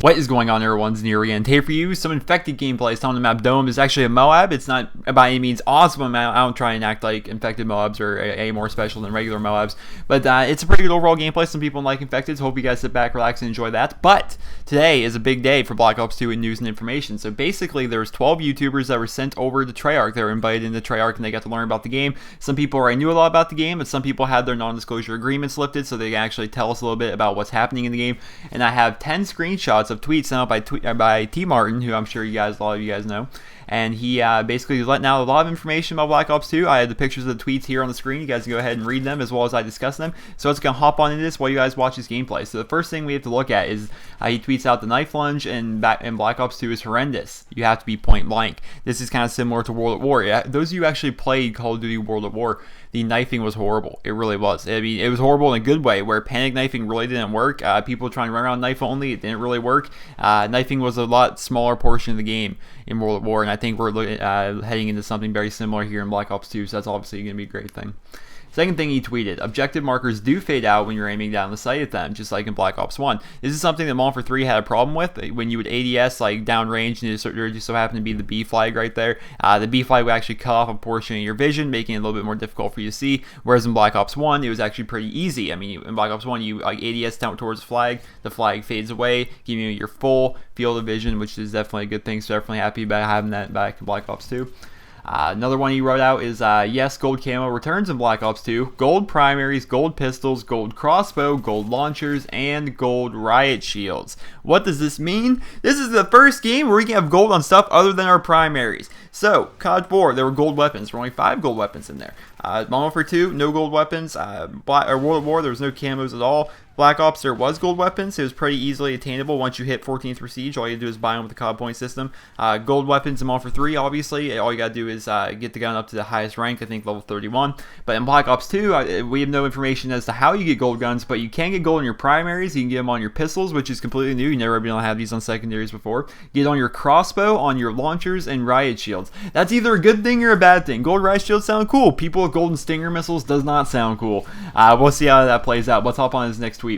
What is going on, everyone? It's Nero again. Today for you, some infected gameplay. It's on the map Dome. It's actually a Moab. It's not by any means awesome. I don't try and act like infected Moabs are any more special than regular Moabs. But it's a pretty good overall gameplay. Some people like infected, so hope you guys sit back, relax, and enjoy that. But today is a big day for Black Ops 2 in news and information. So basically, there's 12 YouTubers that were sent over to Treyarch. They were invited into Treyarch, and they got to learn about the game. Some people already knew a lot about the game, but some people had their non-disclosure agreements lifted, so they can actually tell us a little bit about what's happening in the game. And I have 10 screenshots of tweets sent out by TmarTn, who I'm sure a lot of you guys know, and he basically is letting out a lot of information about Black Ops 2. I had the pictures of the tweets here on the screen. You guys can go ahead and read them as well as I discuss them. So let's go hop on into this while you guys watch this gameplay. So the first thing we have to look at is he tweets out the knife lunge in Black Ops 2 is horrendous. You have to be point blank. This is kind of similar to World at War. Those of you who actually played Call of Duty World at War, the knifing was horrible. It really was. I mean, it was horrible in a good way, where panic knifing really didn't work. People trying to run around knife only, it didn't really work. Knifing was a lot smaller portion of the game in World at War, and I think we're heading into something very similar here in Black Ops 2, so that's obviously going to be a great thing. Second thing he tweeted, objective markers do fade out when you're aiming down the sight at them, just like in Black Ops 1. This is something that Modern Warfare 3 had a problem with. When you would ADS like downrange, and there just so happened to be the B flag right there, the B flag would actually cut off a portion of your vision, making it a little bit more difficult for you to see, whereas in Black Ops 1, it was actually pretty easy. I mean, in Black Ops 1, you like ADS down towards the flag fades away, giving you your full field of vision, which is definitely a good thing, so definitely happy about having that back in Black Ops 2. Another one he wrote out is, yes, gold camo returns in Black Ops 2, gold primaries, gold pistols, gold crossbow, gold launchers, and gold riot shields. What does this mean? This is the first game where we can have gold on stuff other than our primaries. So, COD 4, there were gold weapons. There were only 5 gold weapons in there. Modern Warfare 2, no gold weapons. World at War, there was no camos at all. Black Ops, there was gold weapons. It was pretty easily attainable once you hit 14th Prestige. All you do is buy them with the COD point system. Gold weapons in Modern Warfare 3, obviously. All you gotta do is get the gun up to the highest rank, I think level 31. But in Black Ops 2, we have no information as to how you get gold guns, but you can get gold in your primaries. You can get them on your pistols, which is completely new. You never been able to have these on secondaries before. Get on your crossbow, on your launchers, and riot shields. That's either a good thing or a bad thing. Gold riot shields sound cool. People with golden stinger missiles does not sound cool. We'll see how that plays out. Let's hop on his next tweet.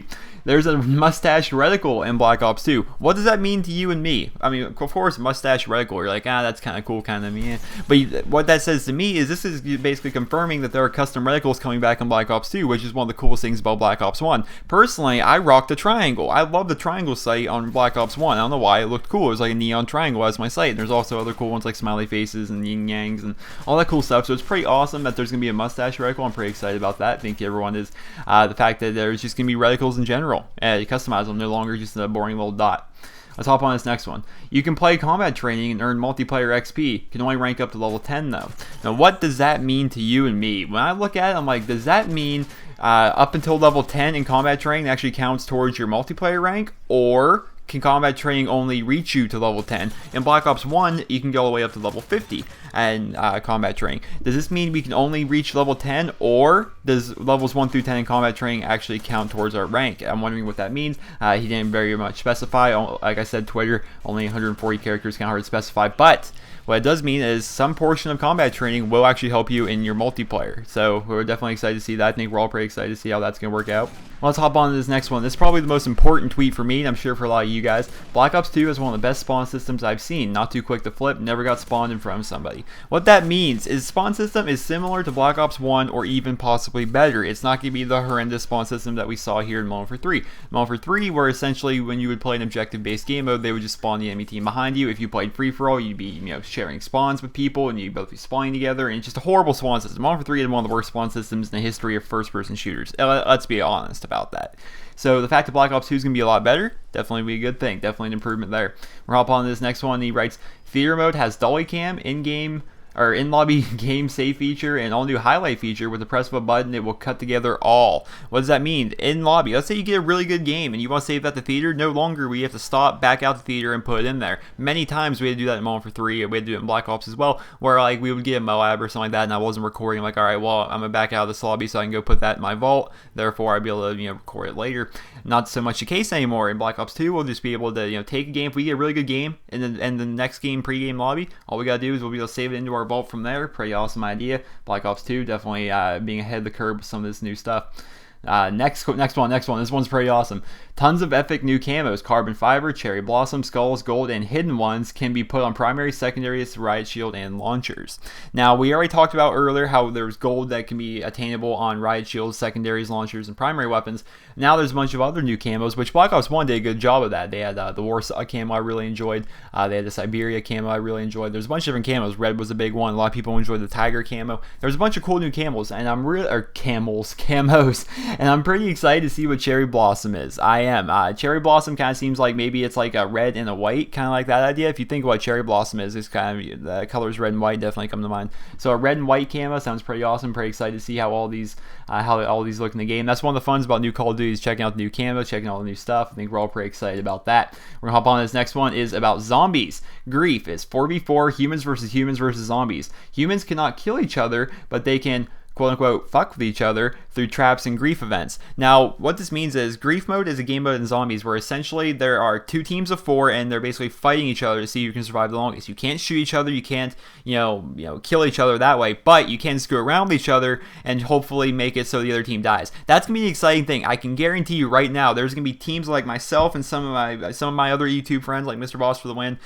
There's a mustache reticle in Black Ops 2. What does that mean to you and me? I mean, of course, mustache reticle. You're like, that's kind of cool, kind of, yeah. But what that says to me is this is basically confirming that there are custom reticles coming back in Black Ops 2, which is one of the coolest things about Black Ops 1. Personally, I rock the triangle. I love the triangle sight on Black Ops 1. I don't know why. It looked cool. It was like a neon triangle as my sight. And there's also other cool ones like smiley faces and yin yangs and all that cool stuff. So it's pretty awesome that there's going to be a mustache reticle. I'm pretty excited about that. I think everyone is. The fact that there's just going to be reticles in general. You customize them, no longer just a boring little dot. Let's hop on this next one. You can play combat training and earn multiplayer XP. Can only rank up to level 10 though. Now what does that mean to you and me? When I look at it, I'm like, does that mean up until level 10 in combat training actually counts towards your multiplayer rank? Or can combat training only reach you to level 10? In Black Ops 1, you can go all the way up to level 50 and combat training. Does this mean we can only reach level 10, or does levels 1 through 10 in combat training actually count towards our rank? I'm wondering what that means. He didn't very much specify. Like I said, Twitter, only 140 characters, kind of hard to specify, but what it does mean is some portion of combat training will actually help you in your multiplayer. So we're definitely excited to see that. I think we're all pretty excited to see how that's going to work out. Let's hop on to this next one. This is probably the most important tweet for me, and I'm sure for a lot of you guys. Black Ops 2 is one of the best spawn systems I've seen. Not too quick to flip, never got spawned in front of somebody. What that means is spawn system is similar to Black Ops 1 or even possibly better. It's not going to be the horrendous spawn system that we saw here in Modern Warfare 3. Modern Warfare 3, where essentially when you would play an objective-based game mode, they would just spawn the enemy team behind you. If you played free-for-all, you'd be sharing spawns with people, and you'd both be spawning together, and it's just a horrible spawn system. Modern Warfare 3 had one of the worst spawn systems in the history of first-person shooters. Let's be honest about that. So the fact that Black Ops 2 is going to be a lot better, definitely be a good thing. Definitely an improvement there. We're hop on to this next one. He writes, theater mode has dolly cam, in-game or in-lobby game save feature, and all new highlight feature. With the press of a button, it will cut together all. What does that mean? In-lobby, let's say you get a really good game and you want to save that to theater. No longer we have to stop, back out the theater, and put it in there. Many times we had to do that in Modern Warfare 3, we had to do it in Black Ops as well, where like we would get a Moab or something like that, and I wasn't recording. Like, all right, well, I'm gonna back out of this lobby so I can go put that in my vault. Therefore, I'd be able to record it later. Not so much the case anymore. In Black Ops 2, we'll just be able to take a game. If we get a really good game and then the next game pre-game lobby, all we gotta do is we'll be able to save it into our vault from there. Pretty awesome idea. Black Ops 2 definitely being ahead of the curve with some of this new stuff. Next one. This one's pretty awesome. Tons of epic new camos, carbon fiber, cherry blossom, skulls, gold, and hidden ones can be put on primary, secondaries, riot shield, and launchers. Now, we already talked about earlier how there's gold that can be attainable on riot shields, secondaries, launchers, and primary weapons. Now there's a bunch of other new camos, which Black Ops 1 did a good job of that. They had the Warsaw camo I really enjoyed. They had the Siberia camo I really enjoyed. There's a bunch of different camos. Red was a big one. A lot of people enjoyed the Tiger camo. There's a bunch of cool new camos, and I'm really camos, and I'm pretty excited to see what cherry blossom is. I am. Cherry blossom kind of seems like maybe it's like a red and a white, kind of like that idea. If you think what cherry blossom is, it's kind of the colors red and white definitely come to mind. So a red and white camo sounds pretty awesome. Pretty excited to see how all these look in the game. That's one of the funs about new Call of Duty is checking out the new camo, checking out all the new stuff. I think we're all pretty excited about that. We're gonna hop on. This next one is about zombies. Grief is 4v4 humans versus zombies. Humans cannot kill each other, but they can quote-unquote fuck with each other through traps and grief events. Now, what this means is grief mode is a game mode in zombies where essentially there are 2 teams of 4 and they're basically fighting each other to see who can survive the longest. You can't shoot each other, you can't, kill each other that way, but you can screw around with each other and hopefully make it so the other team dies. That's gonna be the exciting thing. I can guarantee you right now, there's gonna be teams like myself and some of my other YouTube friends like Mr. Boss for the win,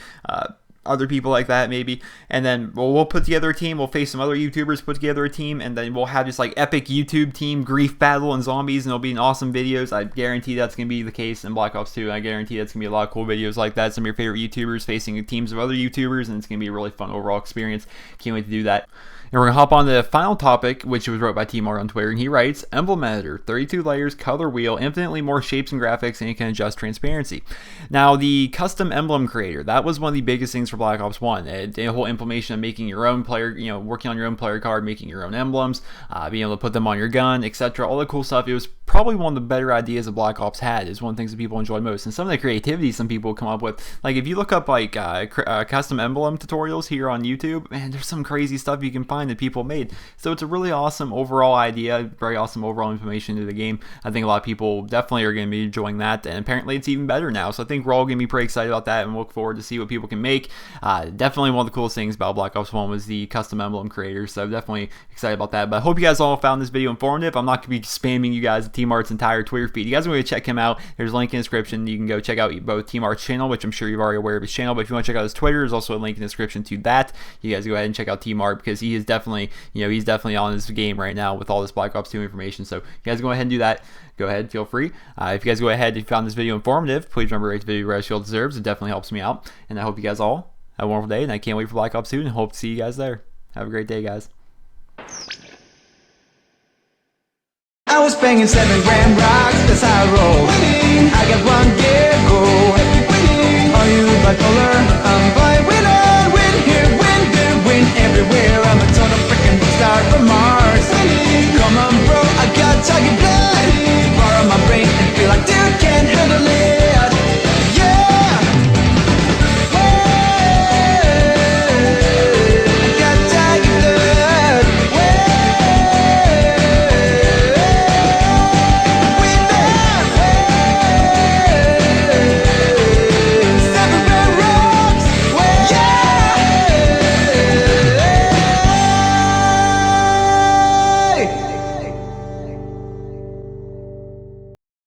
other people like that maybe, and then we'll put together a team, we'll face some other YouTubers, put together a team, and then we'll have this like epic YouTube team grief battle and zombies, and it'll be an awesome videos. I guarantee that's going to be the case in Black Ops 2, and I guarantee that's going to be a lot of cool videos like that. Some of your favorite YouTubers facing teams of other YouTubers, and it's going to be a really fun overall experience. Can't wait to do that. And we're going to hop on to the final topic, which was wrote by TmarTn on Twitter, and he writes, Emblem Editor, 32 layers, color wheel, infinitely more shapes and graphics, and you can adjust transparency. Now, the custom emblem creator, that was one of the biggest things for Black Ops 1. The whole implementation of making your own player, working on your own player card, making your own emblems, being able to put them on your gun, etc., all the cool stuff. It was probably one of the better ideas that Black Ops had. Is one of the things that people enjoyed most. And some of the creativity some people come up with, like if you look up like custom emblem tutorials here on YouTube, man, there's some crazy stuff you can find that people made. So it's a really awesome overall idea, very awesome overall information to the game. I think a lot of people definitely are going to be enjoying that, and apparently it's even better now. So I think we're all going to be pretty excited about that and look forward to see what people can make. Definitely one of the coolest things about Black Ops 1 was the custom emblem creators, so definitely excited about that. But I hope you guys all found this video informative. I'm not going to be spamming you guys with TmarTn's entire Twitter feed. You guys are going to check him out. There's a link in the description. You can go check out both TmarTn's channel, which I'm sure you're already aware of his channel, but if you want to check out his Twitter, there's also a link in the description to that. You guys go ahead and check out TmarTn because he is definitely, he's definitely on this game right now with all this Black Ops 2 information. So you guys go ahead and do that. Go ahead, feel free. If you guys go ahead and found this video informative, please remember to rate the video as it deserves. It definitely helps me out. And I hope you guys all have a wonderful day, and I can't wait for Black Ops 2 and hope to see you guys there. Have a great day, guys. I was banging 7 grand rocks, that's how I roll. I got 1 gear, go. Are you bipolar? I'm bi-winner. Win here, win there, win everywhere. I'm a total freaking star from Mars. Come on, bro, I got target blood. Borrow my brain and feel like dude can't handle it.